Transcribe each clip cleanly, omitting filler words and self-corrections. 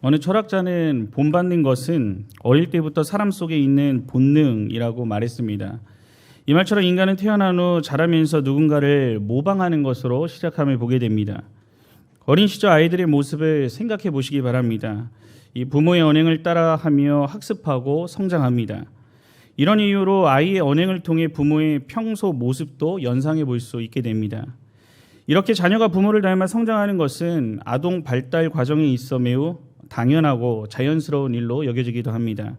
어느 철학자는 본받는 것은 어릴 때부터 사람 속에 있는 본능이라고 말했습니다. 이 말처럼 인간은 태어난 후 자라면서 누군가를 모방하는 것으로 시작함을 보게 됩니다. 어린 시절 아이들의 모습을 생각해 보시기 바랍니다. 이 부모의 언행을 따라하며 학습하고 성장합니다. 이런 이유로 아이의 언행을 통해 부모의 평소 모습도 연상해 볼 수 있게 됩니다. 이렇게 자녀가 부모를 닮아 성장하는 것은 아동 발달 과정에 있어 매우 당연하고 자연스러운 일로 여겨지기도 합니다.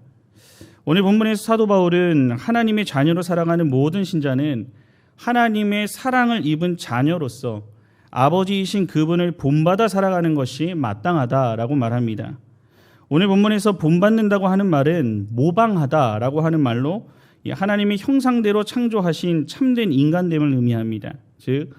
오늘 본문에서 사도 바울은 하나님의 자녀로 살아가는 모든 신자는 하나님의 사랑을 입은 자녀로서 아버지이신 그분을 본받아 살아가는 것이 마땅하다라고 말합니다. 오늘 본문에서 본받는다고 하는 말은 모방하다라고 하는 말로 하나님의 형상대로 창조하신 참된 인간됨을 의미합니다. 즉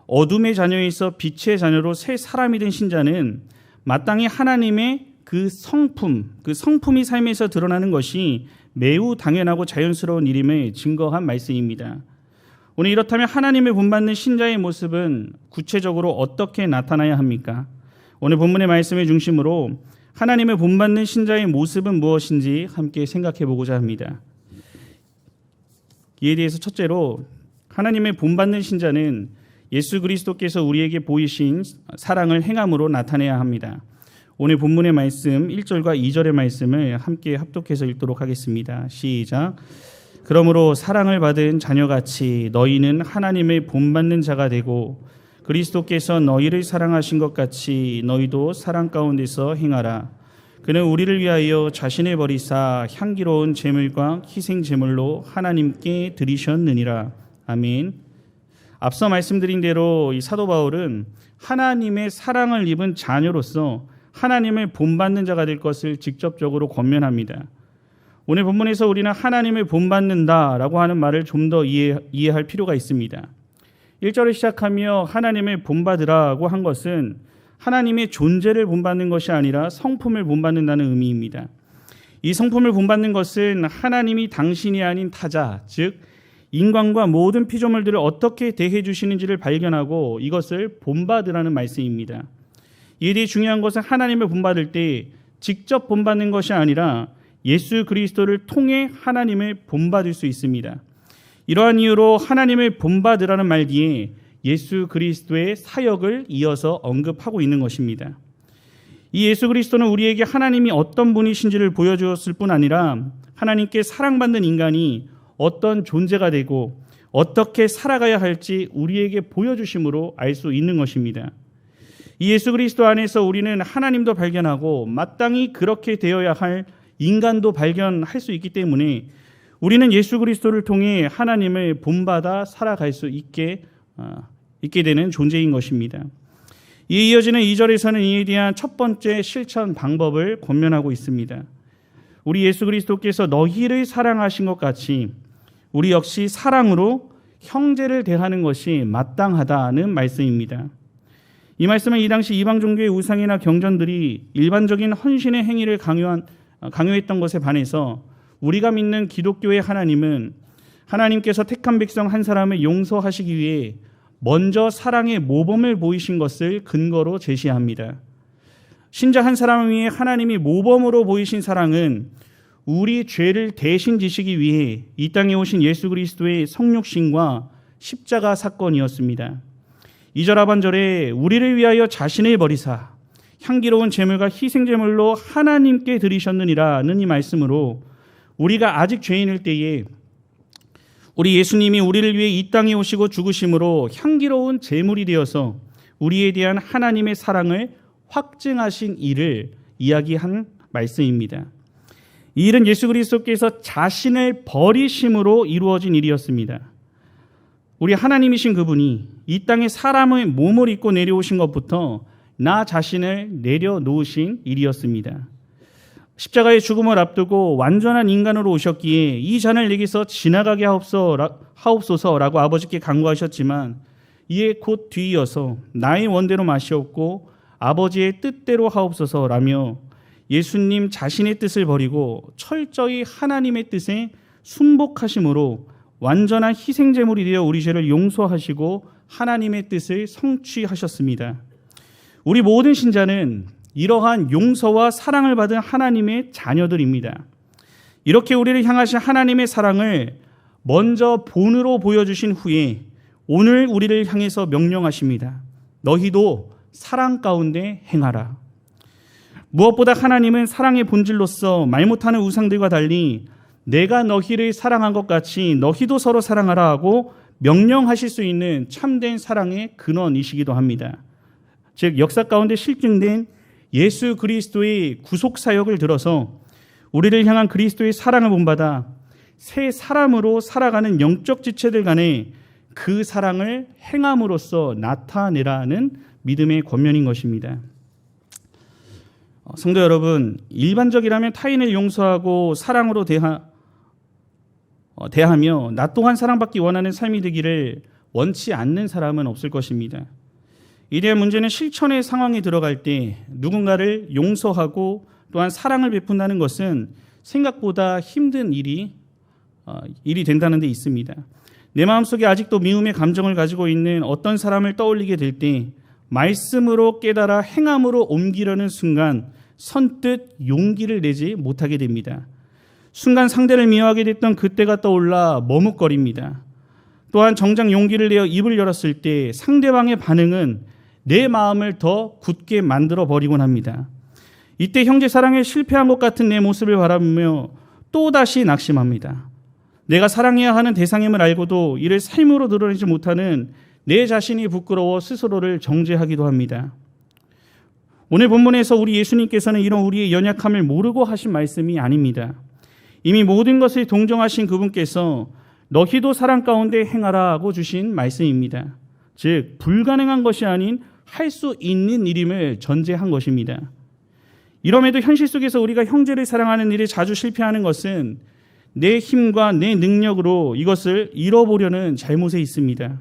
어둠의 자녀에서 빛의 자녀로 새 사람이 된 신자는 마땅히 하나님의 그 성품이 삶에서 드러나는 것이 매우 당연하고 자연스러운 일임을 증거한 말씀입니다. 오늘 이렇다면 하나님을 본받는 신자의 모습은 구체적으로 어떻게 나타나야 합니까? 오늘 본문의 말씀을 중심으로 하나님을 본받는 신자의 모습은 무엇인지 함께 생각해 보고자 합니다. 이에 대해서 첫째로 하나님을 본받는 신자는 예수 그리스도께서 우리에게 보이신 사랑을 행함으로 나타내야 합니다. 오늘 본문의 말씀 1절과 2절의 말씀을 함께 합독해서 읽도록 하겠습니다. 시작. 그러므로 사랑을 받은 자녀같이 너희는 하나님을 본받는 자가 되고 그리스도께서 너희를 사랑하신 것 같이 너희도 사랑 가운데서 행하라. 그는 우리를 위하여 자신을 버리사 향기로운 제물과 희생 제물로 하나님께 드리셨느니라. 아멘. 앞서 말씀드린 대로 이 사도 바울은 하나님의 사랑을 입은 자녀로서 하나님을 본받는 자가 될 것을 직접적으로 권면합니다. 오늘 본문에서 우리는 하나님을 본받는다라고 하는 말을 좀 더 이해할 필요가 있습니다. 1절을 시작하며 하나님을 본받으라고 한 것은 하나님의 존재를 본받는 것이 아니라 성품을 본받는다는 의미입니다. 이 성품을 본받는 것은 하나님이 당신이 아닌 타자, 즉 인간과 모든 피조물들을 어떻게 대해 주시는지를 발견하고 이것을 본받으라는 말씀입니다. 이에 대해 중요한 것은 하나님을 본받을 때 직접 본받는 것이 아니라 예수 그리스도를 통해 하나님을 본받을 수 있습니다. 이러한 이유로 하나님을 본받으라는 말 뒤에 예수 그리스도의 사역을 이어서 언급하고 있는 것입니다. 이 예수 그리스도는 우리에게 하나님이 어떤 분이신지를 보여주었을 뿐 아니라 하나님께 사랑받는 인간이 어떤 존재가 되고 어떻게 살아가야 할지 우리에게 보여주심으로 알 수 있는 것입니다. 이 예수 그리스도 안에서 우리는 하나님도 발견하고 마땅히 그렇게 되어야 할 인간도 발견할 수 있기 때문에 우리는 예수 그리스도를 통해 하나님을 본받아 살아갈 수 있게 되는 존재인 것입니다. 이에 이어지는 2절에서는 이에 대한 첫 번째 실천 방법을 권면하고 있습니다. 우리 예수 그리스도께서 너희를 사랑하신 것 같이 우리 역시 사랑으로 형제를 대하는 것이 마땅하다는 말씀입니다. 이 말씀은 이 당시 이방 종교의 우상이나 경전들이 일반적인 헌신의 행위를 강요했던 것에 반해서 우리가 믿는 기독교의 하나님은 하나님께서 택한 백성 한 사람을 용서하시기 위해 먼저 사랑의 모범을 보이신 것을 근거로 제시합니다. 신자 한 사람을 위해 하나님이 모범으로 보이신 사랑은 우리 죄를 대신 지시기 위해 이 땅에 오신 예수 그리스도의 성육신과 십자가 사건이었습니다. 2절 하반절에 우리를 위하여 자신을 버리사 향기로운 제물과 희생 제물로 하나님께 드리셨느니라는 이 말씀으로 우리가 아직 죄인일 때에 우리 예수님이 우리를 위해 이 땅에 오시고 죽으심으로 향기로운 제물이 되어서 우리에 대한 하나님의 사랑을 확증하신 일을 이야기한 말씀입니다. 이 일은 예수 그리스도께서 자신을 버리심으로 이루어진 일이었습니다. 우리 하나님이신 그분이 이 땅에 사람의 몸을 입고 내려오신 것부터 나 자신을 내려놓으신 일이었습니다. 십자가의 죽음을 앞두고 완전한 인간으로 오셨기에 이 잔을 내게서 지나가게 하옵소서라고 아버지께 간구하셨지만 이에 곧 뒤이어서 나의 원대로 마시옵고 아버지의 뜻대로 하옵소서라며 예수님 자신의 뜻을 버리고 철저히 하나님의 뜻에 순복하심으로 완전한 희생제물이 되어 우리 죄를 용서하시고 하나님의 뜻을 성취하셨습니다. 우리 모든 신자는 이러한 용서와 사랑을 받은 하나님의 자녀들입니다. 이렇게 우리를 향하신 하나님의 사랑을 먼저 본으로 보여주신 후에 오늘 우리를 향해서 명령하십니다. 너희도 사랑 가운데 행하라. 무엇보다 하나님은 사랑의 본질로서 말 못하는 우상들과 달리 내가 너희를 사랑한 것 같이 너희도 서로 사랑하라 하고 명령하실 수 있는 참된 사랑의 근원이시기도 합니다. 즉 역사 가운데 실증된 예수 그리스도의 구속 사역을 들어서 우리를 향한 그리스도의 사랑을 본받아 새 사람으로 살아가는 영적 지체들 간에 그 사랑을 행함으로써 나타내라는 믿음의 권면인 것입니다. 성도 여러분, 일반적이라면 타인을 용서하고 사랑으로 대하며 나 또한 사랑받기 원하는 삶이 되기를 원치 않는 사람은 없을 것입니다. 이대한 문제는 실천의 상황에 들어갈 때 누군가를 용서하고 또한 사랑을 베푼다는 것은 생각보다 힘든 일이 된다는 데 있습니다. 내 마음속에 아직도 미움의 감정을 가지고 있는 어떤 사람을 떠올리게 될 때 말씀으로 깨달아 행함으로 옮기려는 순간 선뜻 용기를 내지 못하게 됩니다. 순간 상대를 미워하게 됐던 그때가 떠올라 머뭇거립니다. 또한 정작 용기를 내어 입을 열었을 때 상대방의 반응은 내 마음을 더 굳게 만들어 버리곤 합니다. 이때 형제 사랑에 실패한 것 같은 내 모습을 바라보며 또다시 낙심합니다. 내가 사랑해야 하는 대상임을 알고도 이를 삶으로 드러내지 못하는 내 자신이 부끄러워 스스로를 정죄하기도 합니다. 오늘 본문에서 우리 예수님께서는 이런 우리의 연약함을 모르고 하신 말씀이 아닙니다. 이미 모든 것을 동정하신 그분께서 너희도 사랑 가운데 행하라고 주신 말씀입니다. 즉 불가능한 것이 아닌 할 수 있는 일임을 전제한 것입니다. 이럼에도 현실 속에서 우리가 형제를 사랑하는 일에 자주 실패하는 것은 내 힘과 내 능력으로 이것을 이뤄보려는 잘못에 있습니다.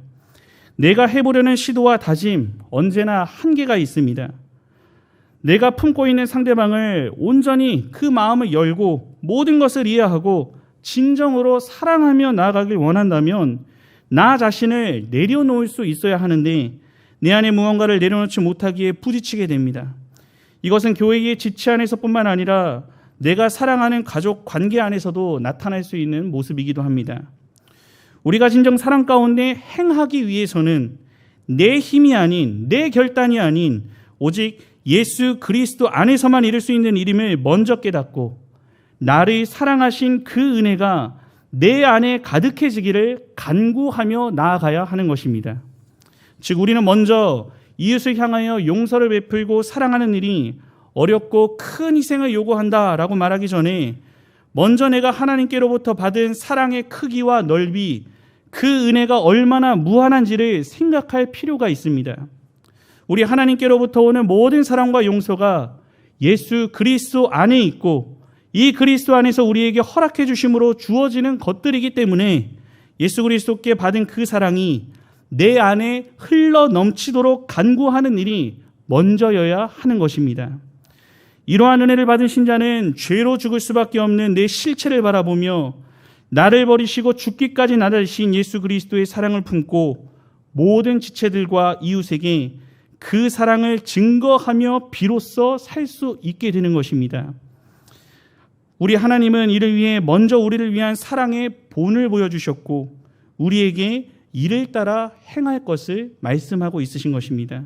내가 해보려는 시도와 다짐 언제나 한계가 있습니다. 내가 품고 있는 상대방을 온전히 그 마음을 열고 모든 것을 이해하고 진정으로 사랑하며 나아가길 원한다면 나 자신을 내려놓을 수 있어야 하는데 내 안에 무언가를 내려놓지 못하기에 부딪히게 됩니다. 이것은 교회의 지체 안에서뿐만 아니라 내가 사랑하는 가족 관계 안에서도 나타날 수 있는 모습이기도 합니다. 우리가 진정 사랑 가운데 행하기 위해서는 내 힘이 아닌 내 결단이 아닌 오직 예수 그리스도 안에서만 이룰 수 있는 일임을 먼저 깨닫고 나를 사랑하신 그 은혜가 내 안에 가득해지기를 간구하며 나아가야 하는 것입니다. 즉 우리는 먼저 이웃을 향하여 용서를 베풀고 사랑하는 일이 어렵고 큰 희생을 요구한다라고 말하기 전에 먼저 내가 하나님께로부터 받은 사랑의 크기와 넓이, 그 은혜가 얼마나 무한한지를 생각할 필요가 있습니다. 우리 하나님께로부터 오는 모든 사랑과 용서가 예수 그리스도 안에 있고 이 그리스도 안에서 우리에게 허락해 주심으로 주어지는 것들이기 때문에 예수 그리스도께 받은 그 사랑이 내 안에 흘러 넘치도록 간구하는 일이 먼저여야 하는 것입니다. 이러한 은혜를 받은 신자는 죄로 죽을 수밖에 없는 내 실체를 바라보며 나를 버리시고 죽기까지 나아가신 예수 그리스도의 사랑을 품고 모든 지체들과 이웃에게 그 사랑을 증거하며 비로소 살 수 있게 되는 것입니다. 우리 하나님은 이를 위해 먼저 우리를 위한 사랑의 본을 보여주셨고 우리에게 이를 따라 행할 것을 말씀하고 있으신 것입니다.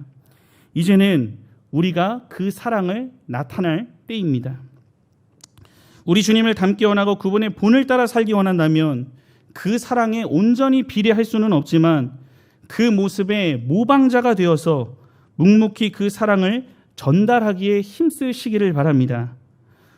이제는 우리가 그 사랑을 나타낼 때입니다. 우리 주님을 닮기 원하고 그분의 본을 따라 살기 원한다면 그 사랑에 온전히 비례할 수는 없지만 그 모습의 모방자가 되어서 묵묵히 그 사랑을 전달하기에 힘쓰시기를 바랍니다.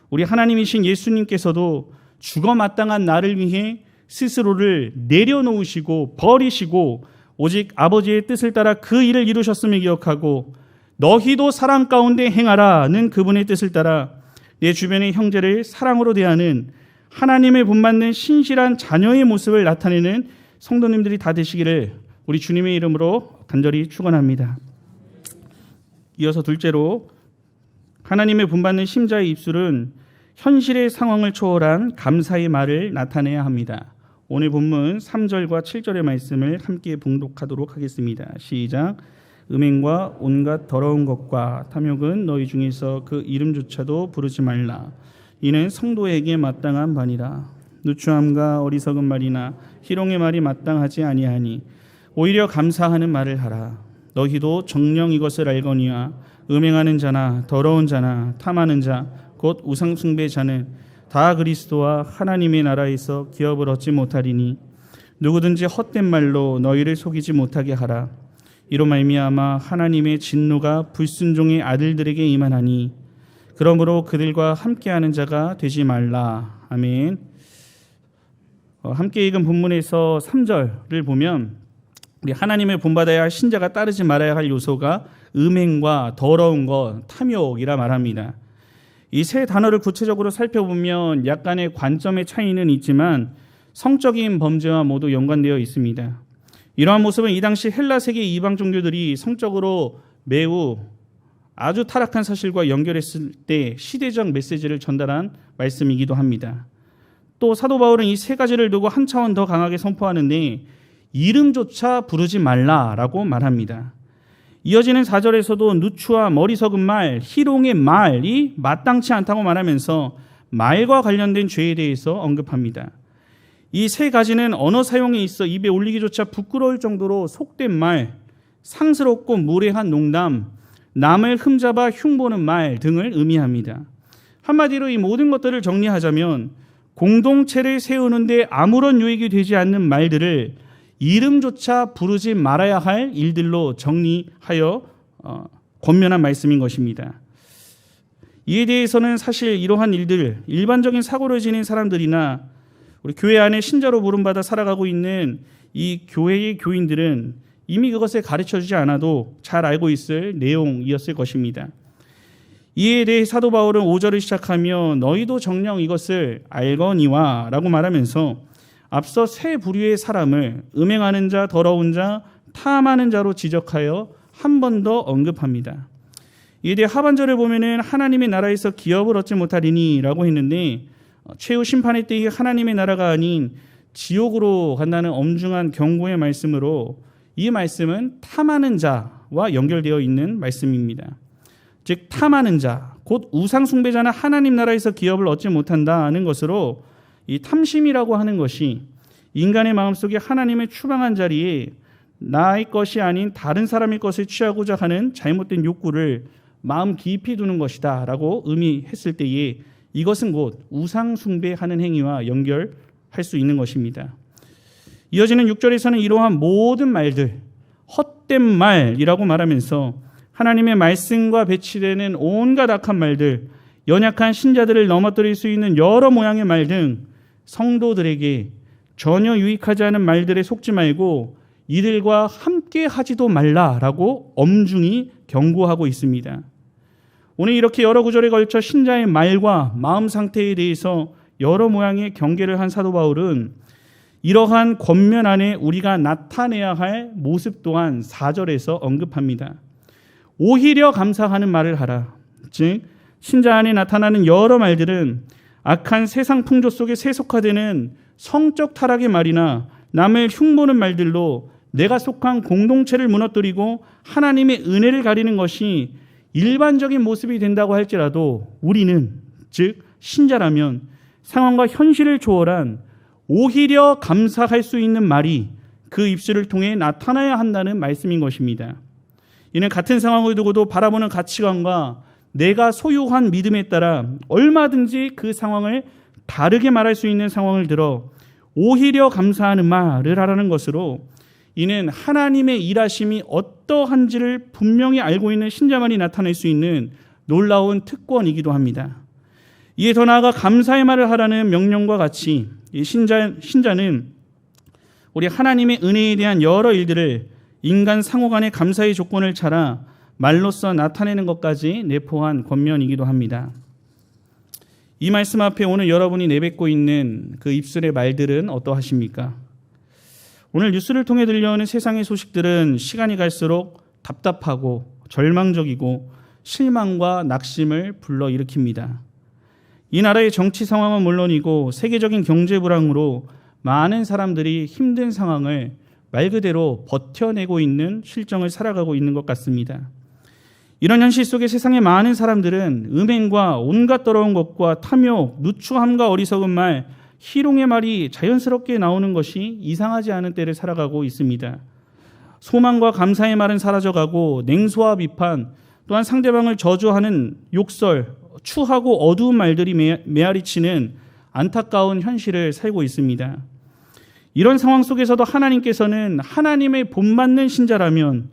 우리 하나님이신 예수님께서도 죽어 마땅한 나를 위해 스스로를 내려놓으시고 버리시고 오직 아버지의 뜻을 따라 그 일을 이루셨음을 기억하고 너희도 사랑 가운데 행하라는 그분의 뜻을 따라 내 주변의 형제를 사랑으로 대하는 하나님을 본받는 신실한 자녀의 모습을 나타내는 성도님들이 다 되시기를 우리 주님의 이름으로 간절히 축원합니다. 이어서 둘째로 하나님을 본받는 심자의 입술은 현실의 상황을 초월한 감사의 말을 나타내야 합니다. 오늘 본문 3절과 7절의 말씀을 함께 봉독하도록 하겠습니다. 시작. 음행과 온갖 더러운 것과 탐욕은 너희 중에서 그 이름조차도 부르지 말라. 이는 성도에게 마땅한 바니라. 누추함과 어리석은 말이나 희롱의 말이 마땅하지 아니하니 오히려 감사하는 말을 하라. 너희도 정녕 이것을 알거니와 음행하는 자나 더러운 자나 탐하는 자 곧 우상숭배자는 다 그리스도와 하나님의 나라에서 기업을 얻지 못하리니 누구든지 헛된 말로 너희를 속이지 못하게 하라. 이로 말미암아 하나님의 진노가 불순종의 아들들에게 임하나니 그러므로 그들과 함께하는 자가 되지 말라. 아멘. 함께 읽은 본문에서 3절을 보면 우리 하나님을 본받아야 할 신자가 따르지 말아야 할 요소가 음행과 더러운 것, 탐욕이라 말합니다. 이 세 단어를 구체적으로 살펴보면 약간의 관점의 차이는 있지만 성적인 범죄와 모두 연관되어 있습니다. 이러한 모습은 이 당시 헬라 세계 이방 종교들이 성적으로 매우 아주 타락한 사실과 연결했을 때 시대적 메시지를 전달한 말씀이기도 합니다. 또 사도 바울은 이 세 가지를 두고 한 차원 더 강하게 선포하는데 이름조차 부르지 말라라고 말합니다. 이어지는 4절에서도 누추와 어리석은 말, 희롱의 말이 마땅치 않다고 말하면서 말과 관련된 죄에 대해서 언급합니다. 이 세 가지는 언어 사용에 있어 입에 올리기조차 부끄러울 정도로 속된 말, 상스럽고 무례한 농담, 남을 흠잡아 흉보는 말 등을 의미합니다. 한마디로 이 모든 것들을 정리하자면 공동체를 세우는데 아무런 유익이 되지 않는 말들을 이름조차 부르지 말아야 할 일들로 정리하여 권면한 말씀인 것입니다. 이에 대해서는 사실 이러한 일들, 일반적인 사고를 지닌 사람들이나 우리 교회 안에 신자로 부름받아 살아가고 있는 이 교회의 교인들은 이미 그것을 가르쳐주지 않아도 잘 알고 있을 내용이었을 것입니다. 이에 대해 사도 바울은 5절을 시작하며 너희도 정녕 이것을 알거니와 라고 말하면서 앞서 세 부류의 사람을 음행하는 자, 더러운 자, 탐하는 자로 지적하여 한 번 더 언급합니다. 이에 대해 하반절을 보면은 하나님의 나라에서 기업을 얻지 못하리니 라고 했는데 최후 심판의 때에 하나님의 나라가 아닌 지옥으로 간다는 엄중한 경고의 말씀으로 이 말씀은 탐하는 자와 연결되어 있는 말씀입니다. 즉 탐하는 자, 곧 우상숭배자는 하나님 나라에서 기업을 얻지 못한다는 것으로 이 탐심이라고 하는 것이 인간의 마음속에 하나님을 추방한 자리에 나의 것이 아닌 다른 사람의 것을 취하고자 하는 잘못된 욕구를 마음 깊이 두는 것이다 라고 의미했을 때에 이것은 곧 우상숭배하는 행위와 연결할 수 있는 것입니다. 이어지는 6절에서는 이러한 모든 말들, 헛된 말이라고 말하면서 하나님의 말씀과 배치되는 온갖 악한 말들, 연약한 신자들을 넘어뜨릴 수 있는 여러 모양의 말 등 성도들에게 전혀 유익하지 않은 말들에 속지 말고 이들과 함께 하지도 말라라고 엄중히 경고하고 있습니다. 오늘 이렇게 여러 구절에 걸쳐 신자의 말과 마음 상태에 대해서 여러 모양의 경계를 한 사도 바울은 이러한 권면 안에 우리가 나타내야 할 모습 또한 4절에서 언급합니다. 오히려 감사하는 말을 하라. 즉 신자 안에 나타나는 여러 말들은 악한 세상 풍조 속에 세속화되는 성적 타락의 말이나 남을 흉보는 말들로 내가 속한 공동체를 무너뜨리고 하나님의 은혜를 가리는 것이 일반적인 모습이 된다고 할지라도 우리는 즉 신자라면 상황과 현실을 초월한 오히려 감사할 수 있는 말이 그 입술을 통해 나타나야 한다는 말씀인 것입니다. 이는 같은 상황을 두고도 바라보는 가치관과 내가 소유한 믿음에 따라 얼마든지 그 상황을 다르게 말할 수 있는 상황을 들어 오히려 감사하는 말을 하라는 것으로 이는 하나님의 일하심이 어떠한지를 분명히 알고 있는 신자만이 나타낼 수 있는 놀라운 특권이기도 합니다. 이에 더 나아가 감사의 말을 하라는 명령과 같이 이 신자는 우리 하나님의 은혜에 대한 여러 일들을 인간 상호 간의 감사의 조건을 찾아 말로써 나타내는 것까지 내포한 권면이기도 합니다. 이 말씀 앞에 오늘 여러분이 내뱉고 있는 그 입술의 말들은 어떠하십니까? 오늘 뉴스를 통해 들려오는 세상의 소식들은 시간이 갈수록 답답하고 절망적이고 실망과 낙심을 불러일으킵니다. 이 나라의 정치 상황은 물론이고 세계적인 경제 불황으로 많은 사람들이 힘든 상황을 말 그대로 버텨내고 있는 실정을 살아가고 있는 것 같습니다. 이런 현실 속에 세상의 많은 사람들은 음행과 온갖 더러운 것과 탐욕, 누추함과 어리석은 말, 희롱의 말이 자연스럽게 나오는 것이 이상하지 않은 때를 살아가고 있습니다. 소망과 감사의 말은 사라져가고 냉소와 비판, 또한 상대방을 저주하는 욕설, 추하고 어두운 말들이 메아리치는 안타까운 현실을 살고 있습니다. 이런 상황 속에서도 하나님께서는 하나님의 본받는 신자라면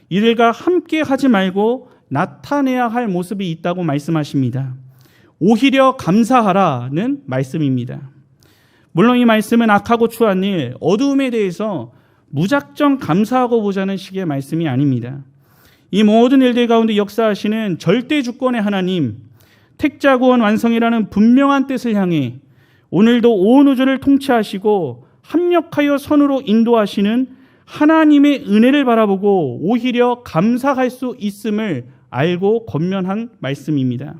이들과 함께 하지 말고 나타내야 할 모습이 있다고 말씀하십니다. 오히려 감사하라는 말씀입니다. 물론 이 말씀은 악하고 추한 일, 어두움에 대해서 무작정 감사하고 보자는 식의 말씀이 아닙니다. 이 모든 일들 가운데 역사하시는 절대 주권의 하나님, 택자구원 완성이라는 분명한 뜻을 향해 오늘도 온 우주를 통치하시고 합력하여 선으로 인도하시는 하나님의 은혜를 바라보고 오히려 감사할 수 있음을 알고 권면한 말씀입니다.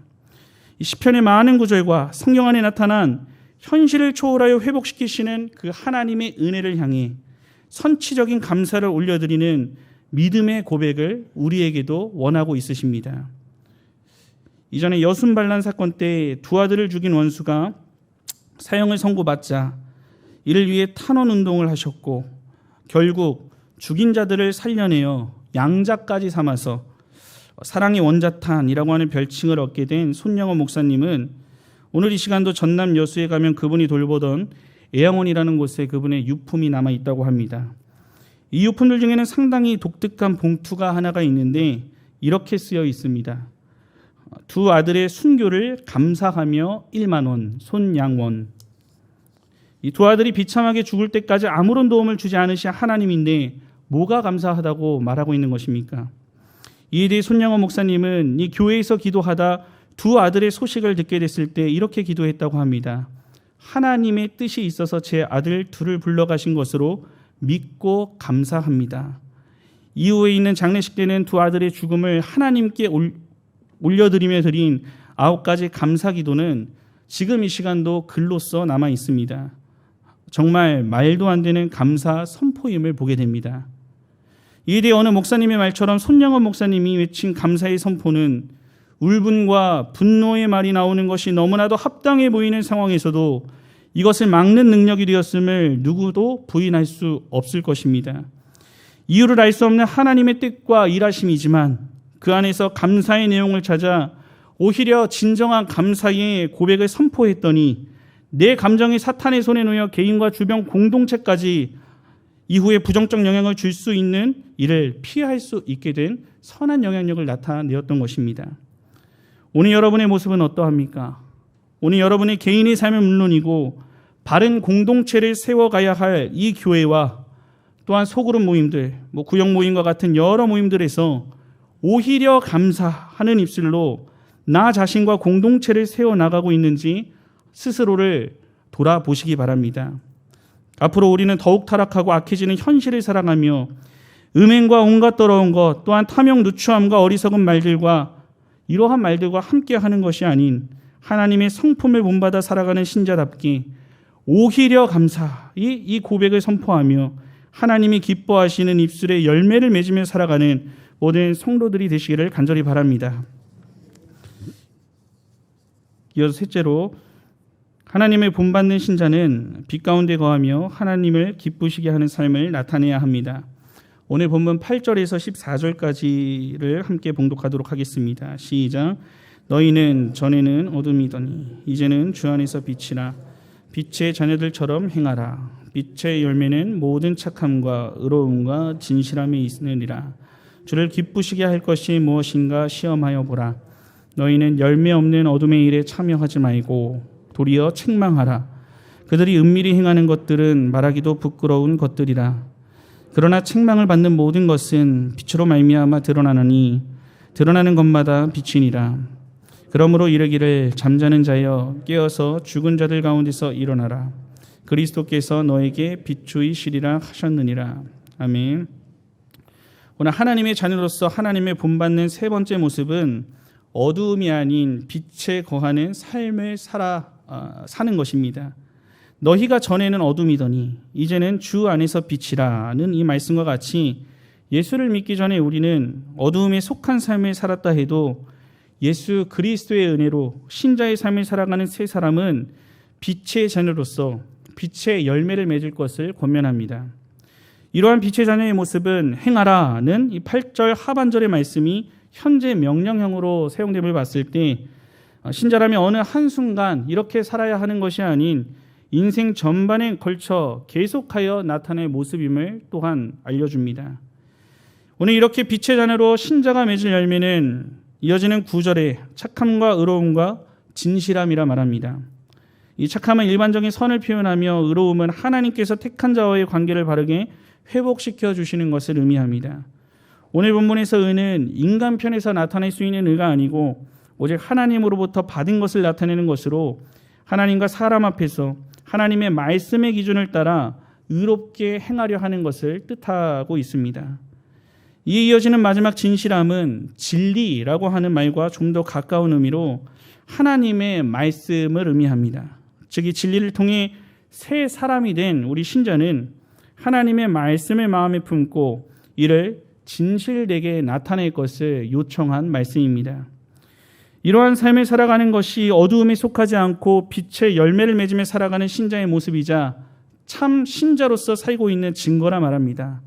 이 시편의 많은 구절과 성경 안에 나타난 현실을 초월하여 회복시키시는 그 하나님의 은혜를 향해 선치적인 감사를 올려드리는 믿음의 고백을 우리에게도 원하고 있으십니다. 이전에 여순반란 사건 때 두 아들을 죽인 원수가 사형을 선고받자 이를 위해 탄원운동을 하셨고 결국 죽인 자들을 살려내어 양자까지 삼아서 사랑의 원자탄이라고 하는 별칭을 얻게 된 손영호 목사님은 오늘 이 시간도 전남 여수에 가면 그분이 돌보던 애양원이라는 곳에 그분의 유품이 남아있다고 합니다. 이 유품들 중에는 상당히 독특한 봉투가 하나가 있는데 이렇게 쓰여 있습니다. 두 아들의 순교를 감사하며 1만 원, 손양원. 이 두 아들이 비참하게 죽을 때까지 아무런 도움을 주지 않으신 하나님인데 뭐가 감사하다고 말하고 있는 것입니까? 이에 대해 손양원 목사님은 이 교회에서 기도하다 두 아들의 소식을 듣게 됐을 때 이렇게 기도했다고 합니다. 하나님의 뜻이 있어서 제 아들 둘을 불러가신 것으로 믿고 감사합니다. 이후에 있는 장례식 때는 두 아들의 죽음을 하나님께 올려드리며 드린 9가지 감사기도는 지금 이 시간도 글로써 남아 있습니다. 정말 말도 안 되는 감사 선포임을 보게 됩니다. 이에 대해 어느 목사님의 말처럼 손영원 목사님이 외친 감사의 선포는 울분과 분노의 말이 나오는 것이 너무나도 합당해 보이는 상황에서도 이것을 막는 능력이 되었음을 누구도 부인할 수 없을 것입니다. 이유를 알 수 없는 하나님의 뜻과 일하심이지만 그 안에서 감사의 내용을 찾아 오히려 진정한 감사의 고백을 선포했더니 내 감정이 사탄의 손에 놓여 개인과 주변 공동체까지 이후에 부정적 영향을 줄 수 있는 일을 피할 수 있게 된 선한 영향력을 나타내었던 것입니다. 오늘 여러분의 모습은 어떠합니까? 오늘 여러분의 개인의 삶은 물론이고 바른 공동체를 세워가야 할 이 교회와 또한 소그룹 모임들, 구역 모임과 같은 여러 모임들에서 오히려 감사하는 입술로 나 자신과 공동체를 세워나가고 있는지 스스로를 돌아보시기 바랍니다. 앞으로 우리는 더욱 타락하고 악해지는 현실을 살아가며 음행과 온갖 더러운 것 또한 탐욕 누추함과 어리석은 말들과 이러한 말들과 함께하는 것이 아닌 하나님의 성품을 본받아 살아가는 신자답게 오히려 감사히 이 고백을 선포하며 하나님이 기뻐하시는 입술의 열매를 맺으며 살아가는 모든 성도들이 되시기를 간절히 바랍니다. 이어서 셋째로 하나님의 본받는 신자는 빛 가운데 거하며 하나님을 기쁘시게 하는 삶을 나타내야 합니다. 오늘 본문 8절에서 14절까지를 함께 봉독하도록 하겠습니다. 시작. 너희는 전에는 어둠이더니 이제는 주 안에서 빛이라. 빛의 자녀들처럼 행하라. 빛의 열매는 모든 착함과 의로움과 진실함이 있느니라. 주를 기쁘시게 할 것이 무엇인가 시험하여 보라. 너희는 열매 없는 어둠의 일에 참여하지 말고 도리어 책망하라. 그들이 은밀히 행하는 것들은 말하기도 부끄러운 것들이라. 그러나 책망을 받는 모든 것은 빛으로 말미암아 드러나느니 드러나는 것마다 빛이니라. 그러므로 이르기를 잠자는 자여 깨어서 죽은 자들 가운데서 일어나라. 그리스도께서 너에게 비추이시리라 하셨느니라. 아멘. 오늘 하나님의 자녀로서 하나님의 본받는 세 번째 모습은 어두움이 아닌 빛에 거하는 삶을 사는 것입니다. 너희가 전에는 어둠이더니 이제는 주 안에서 빛이라는 이 말씀과 같이 예수를 믿기 전에 우리는 어두움에 속한 삶을 살았다 해도 예수 그리스도의 은혜로 신자의 삶을 살아가는 새 사람은 빛의 자녀로서 빛의 열매를 맺을 것을 권면합니다. 이러한 빛의 자녀의 모습은 행하라는 이 8절 하반절의 말씀이 현재 명령형으로 사용됨을 봤을 때 신자라면 어느 한순간 이렇게 살아야 하는 것이 아닌 인생 전반에 걸쳐 계속하여 나타낼 모습임을 또한 알려줍니다. 오늘 이렇게 빛의 자녀로 신자가 맺을 열매는 이어지는 9절에 착함과 의로움과 진실함이라 말합니다. 이 착함은 일반적인 선을 표현하며 의로움은 하나님께서 택한 자와의 관계를 바르게 회복시켜 주시는 것을 의미합니다. 오늘 본문에서 의는 인간 편에서 나타낼 수 있는 의가 아니고 오직 하나님으로부터 받은 것을 나타내는 것으로 하나님과 사람 앞에서 하나님의 말씀의 기준을 따라 의롭게 행하려 하는 것을 뜻하고 있습니다. 이에 이어지는 마지막 진실함은 진리라고 하는 말과 좀 더 가까운 의미로 하나님의 말씀을 의미합니다. 즉 이 진리를 통해 새 사람이 된 우리 신자는 하나님의 말씀을 마음에 품고 이를 진실되게 나타낼 것을 요청한 말씀입니다. 이러한 삶을 살아가는 것이 어두움에 속하지 않고 빛의 열매를 맺으며 살아가는 신자의 모습이자 참 신자로서 살고 있는 증거라 말합니다.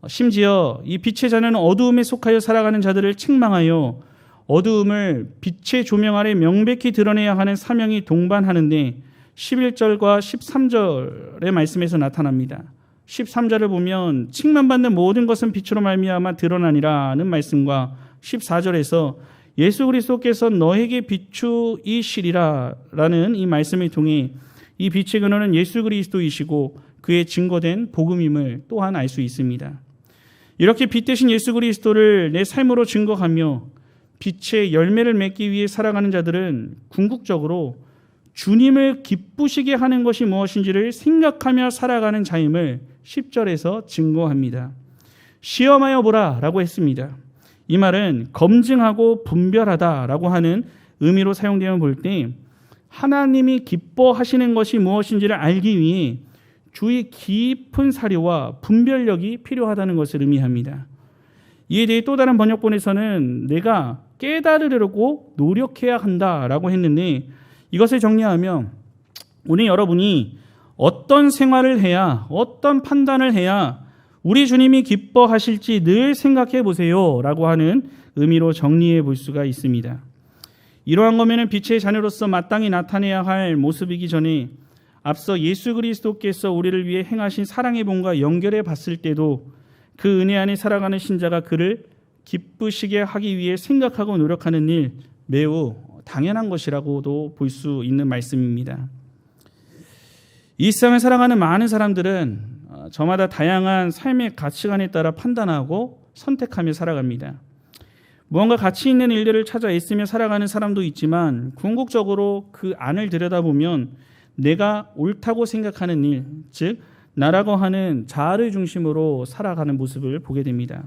심지어 이 빛의 자녀는 어두움에 속하여 살아가는 자들을 책망하여 어두움을 빛의 조명 아래 명백히 드러내야 하는 사명이 동반하는데 11절과 13절의 말씀에서 나타납니다. 13절을 보면 칭찬받는 모든 것은 빛으로 말미암아 드러나니라는 말씀과 14절에서 예수 그리스도께서 너에게 비추이시리라라는 이 말씀을 통해 이 빛의 근원은 예수 그리스도이시고 그의 증거된 복음임을 또한 알 수 있습니다. 이렇게 빛 대신 예수 그리스도를 내 삶으로 증거하며 빛의 열매를 맺기 위해 살아가는 자들은 궁극적으로 주님을 기쁘시게 하는 것이 무엇인지를 생각하며 살아가는 자임을 10절에서 증거합니다. 시험하여 보라 라고 했습니다. 이 말은 검증하고 분별하다 라고 하는 의미로 사용되어 볼 때 하나님이 기뻐하시는 것이 무엇인지를 알기 위해 주의 깊은 사료와 분별력이 필요하다는 것을 의미합니다. 이에 대해 또 다른 번역본에서는 내가 깨달으려고 노력해야 한다라고 했는데 이것을 정리하면 오늘 여러분이 어떤 생활을 해야 어떤 판단을 해야 우리 주님이 기뻐하실지 늘 생각해 보세요 라고 하는 의미로 정리해 볼 수가 있습니다. 이러한 거면은 빛의 자녀로서 마땅히 나타내야 할 모습이기 전에 앞서 예수 그리스도께서 우리를 위해 행하신 사랑의 본과 연결해 봤을 때도 그 은혜 안에 살아가는 신자가 그를 기쁘시게 하기 위해 생각하고 노력하는 일 매우 당연한 것이라고도 볼 수 있는 말씀입니다. 이 세상을 살아가는 많은 사람들은 저마다 다양한 삶의 가치관에 따라 판단하고 선택하며 살아갑니다. 무언가 가치 있는 일들을 찾아 애쓰며 살아가는 사람도 있지만 궁극적으로 그 안을 들여다보면 내가 옳다고 생각하는 일, 즉 나라고 하는 자아를 중심으로 살아가는 모습을 보게 됩니다.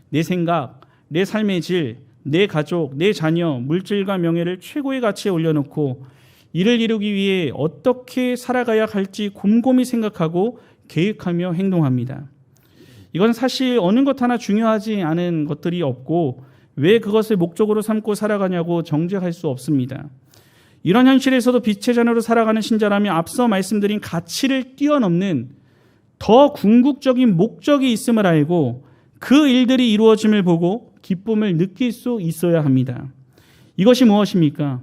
내 생각, 내 삶의 질, 내 가족, 내 자녀, 물질과 명예를 최고의 가치에 올려놓고 이를 이루기 위해 어떻게 살아가야 할지 곰곰이 생각하고 계획하며 행동합니다. 이건 사실 어느 것 하나 중요하지 않은 것들이 없고 왜 그것을 목적으로 삼고 살아가냐고 정죄할 수 없습니다. 이런 현실에서도 빛의 자녀로 살아가는 신자라면 앞서 말씀드린 가치를 뛰어넘는 더 궁극적인 목적이 있음을 알고 그 일들이 이루어짐을 보고 기쁨을 느낄 수 있어야 합니다. 이것이 무엇입니까?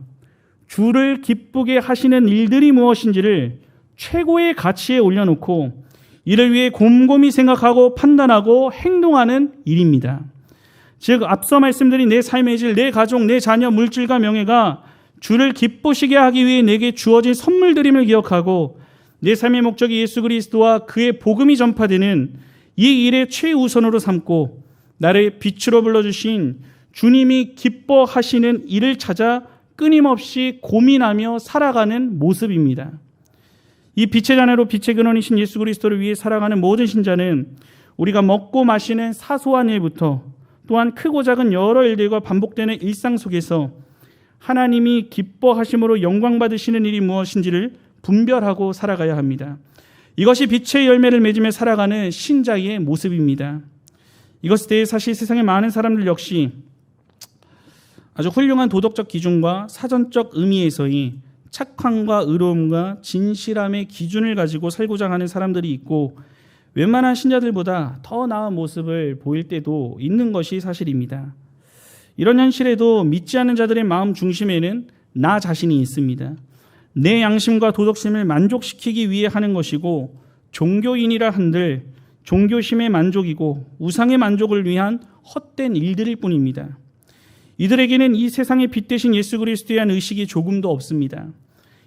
주를 기쁘게 하시는 일들이 무엇인지를 최고의 가치에 올려놓고 이를 위해 곰곰이 생각하고 판단하고 행동하는 일입니다. 즉 앞서 말씀드린 내 삶의 질, 내 가족, 내 자녀, 물질과 명예가 주를 기쁘시게 하기 위해 내게 주어진 선물들임을 기억하고 내 삶의 목적이 예수 그리스도와 그의 복음이 전파되는 이 일의 최우선으로 삼고 나를 빛으로 불러주신 주님이 기뻐하시는 일을 찾아 끊임없이 고민하며 살아가는 모습입니다. 이 빛의 자녀로 빛의 근원이신 예수 그리스도를 위해 살아가는 모든 신자는 우리가 먹고 마시는 사소한 일부터 또한 크고 작은 여러 일들과 반복되는 일상 속에서 하나님이 기뻐하심으로 영광 받으시는 일이 무엇인지를 분별하고 살아가야 합니다. 이것이 빛의 열매를 맺으며 살아가는 신자의 모습입니다. 이것에 대해 사실 세상의 많은 사람들 역시 아주 훌륭한 도덕적 기준과 사전적 의미에서의 착함과 의로움과 진실함의 기준을 가지고 살고자 하는 사람들이 있고 웬만한 신자들보다 더 나은 모습을 보일 때도 있는 것이 사실입니다. 이런 현실에도 믿지 않는 자들의 마음 중심에는 나 자신이 있습니다. 내 양심과 도덕심을 만족시키기 위해 하는 것이고 종교인이라 한들 종교심의 만족이고 우상의 만족을 위한 헛된 일들일 뿐입니다. 이들에게는 이 세상의 빛 대신 예수 그리스도에 대한 의식이 조금도 없습니다.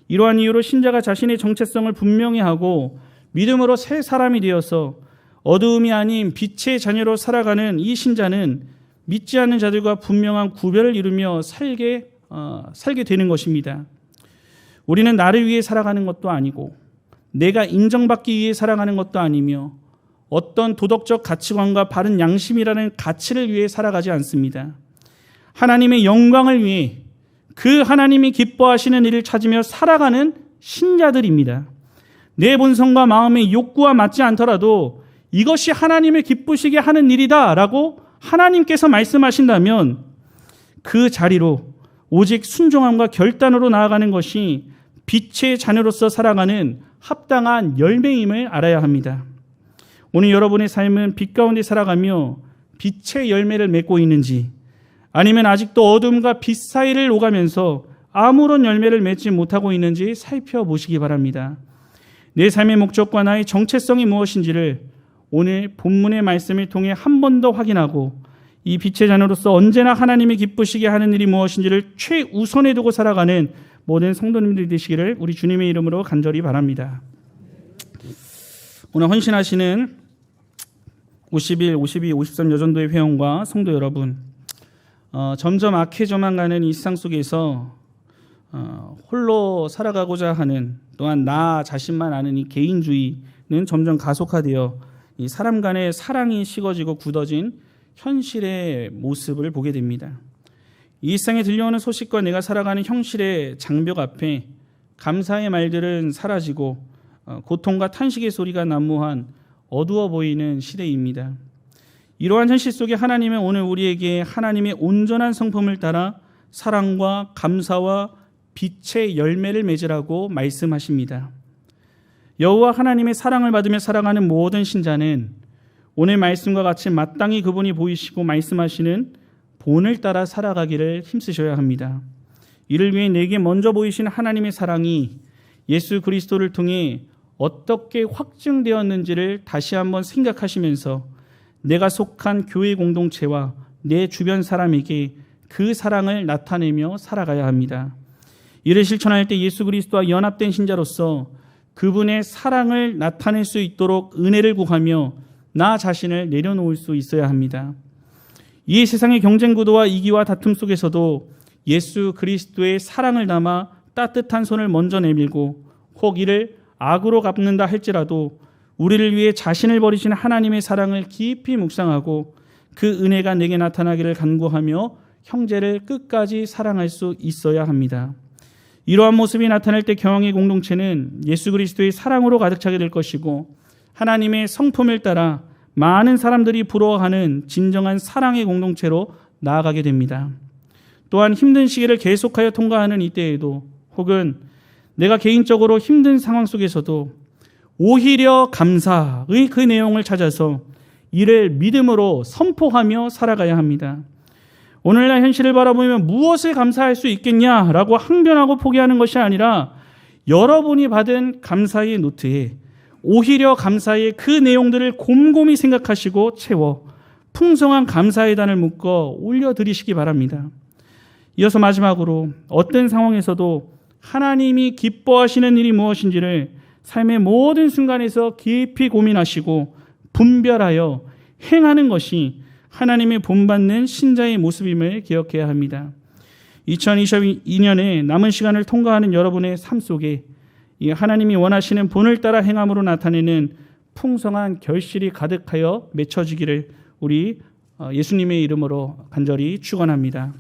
이러한 이유로 신자가 자신의 정체성을 분명히 하고 믿음으로 새 사람이 되어서 어두움이 아닌 빛의 자녀로 살아가는 이 신자는 믿지 않는 자들과 분명한 구별을 이루며 살게 되는 것입니다. 우리는 나를 위해 살아가는 것도 아니고 내가 인정받기 위해 살아가는 것도 아니며 어떤 도덕적 가치관과 바른 양심이라는 가치를 위해 살아가지 않습니다. 하나님의 영광을 위해 그 하나님이 기뻐하시는 일을 찾으며 살아가는 신자들입니다. 내 본성과 마음의 욕구와 맞지 않더라도 이것이 하나님을 기쁘시게 하는 일이다 라고 하나님께서 말씀하신다면 그 자리로 오직 순종함과 결단으로 나아가는 것이 빛의 자녀로서 살아가는 합당한 열매임을 알아야 합니다. 오늘 여러분의 삶은 빛 가운데 살아가며 빛의 열매를 맺고 있는지 아니면 아직도 어둠과 빛 사이를 오가면서 아무런 열매를 맺지 못하고 있는지 살펴보시기 바랍니다. 내 삶의 목적과 나의 정체성이 무엇인지를 오늘 본문의 말씀을 통해 한 번 더 확인하고 이 빛의 자녀로서 언제나 하나님이 기쁘시게 하는 일이 무엇인지를 최우선에 두고 살아가는 모든 성도님들이 되시기를 우리 주님의 이름으로 간절히 바랍니다. 오늘 헌신하시는 51, 52, 53 여전도의 회원과 성도 여러분, 점점 악해져만 가는 이 세상 속에서 홀로 살아가고자 하는 또한 나 자신만 아는 이 개인주의는 점점 가속화되어 이 사람 간의 사랑이 식어지고 굳어진 현실의 모습을 보게 됩니다. 이 세상에 들려오는 소식과 내가 살아가는 형실의 장벽 앞에 감사의 말들은 사라지고 고통과 탄식의 소리가 난무한 어두워 보이는 시대입니다. 이러한 현실 속에 하나님은 오늘 우리에게 하나님의 온전한 성품을 따라 사랑과 감사와 빛의 열매를 맺으라고 말씀하십니다. 여호와 하나님의 사랑을 받으며 살아가는 모든 신자는 오늘 말씀과 같이 마땅히 그분이 보이시고 말씀하시는 본을 따라 살아가기를 힘쓰셔야 합니다. 이를 위해 내게 먼저 보이신 하나님의 사랑이 예수 그리스도를 통해 어떻게 확증되었는지를 다시 한번 생각하시면서 내가 속한 교회 공동체와 내 주변 사람에게 그 사랑을 나타내며 살아가야 합니다. 이를 실천할 때 예수 그리스도와 연합된 신자로서 그분의 사랑을 나타낼 수 있도록 은혜를 구하며 나 자신을 내려놓을 수 있어야 합니다. 이 세상의 경쟁 구도와 이기와 다툼 속에서도 예수 그리스도의 사랑을 담아 따뜻한 손을 먼저 내밀고 혹 이를 악으로 갚는다 할지라도 우리를 위해 자신을 버리신 하나님의 사랑을 깊이 묵상하고 그 은혜가 내게 나타나기를 간구하며 형제를 끝까지 사랑할 수 있어야 합니다. 이러한 모습이 나타날 때 교황의 공동체는 예수 그리스도의 사랑으로 가득 차게 될 것이고 하나님의 성품을 따라 많은 사람들이 부러워하는 진정한 사랑의 공동체로 나아가게 됩니다. 또한 힘든 시기를 계속하여 통과하는 이때에도 혹은 내가 개인적으로 힘든 상황 속에서도 오히려 감사의 그 내용을 찾아서 이를 믿음으로 선포하며 살아가야 합니다. 오늘날 현실을 바라보며 무엇을 감사할 수 있겠냐라고 항변하고 포기하는 것이 아니라 여러분이 받은 감사의 노트에 오히려 감사의 그 내용들을 곰곰이 생각하시고 채워 풍성한 감사의 단을 묶어 올려드리시기 바랍니다. 이어서 마지막으로 어떤 상황에서도 하나님이 기뻐하시는 일이 무엇인지를 삶의 모든 순간에서 깊이 고민하시고 분별하여 행하는 것이 하나님의 본받는 신자의 모습임을 기억해야 합니다. 2022년에 남은 시간을 통과하는 여러분의 삶 속에 이 하나님이 원하시는 본을 따라 행함으로 나타내는 풍성한 결실이 가득하여 맺혀지기를 우리 예수님의 이름으로 간절히 축원합니다.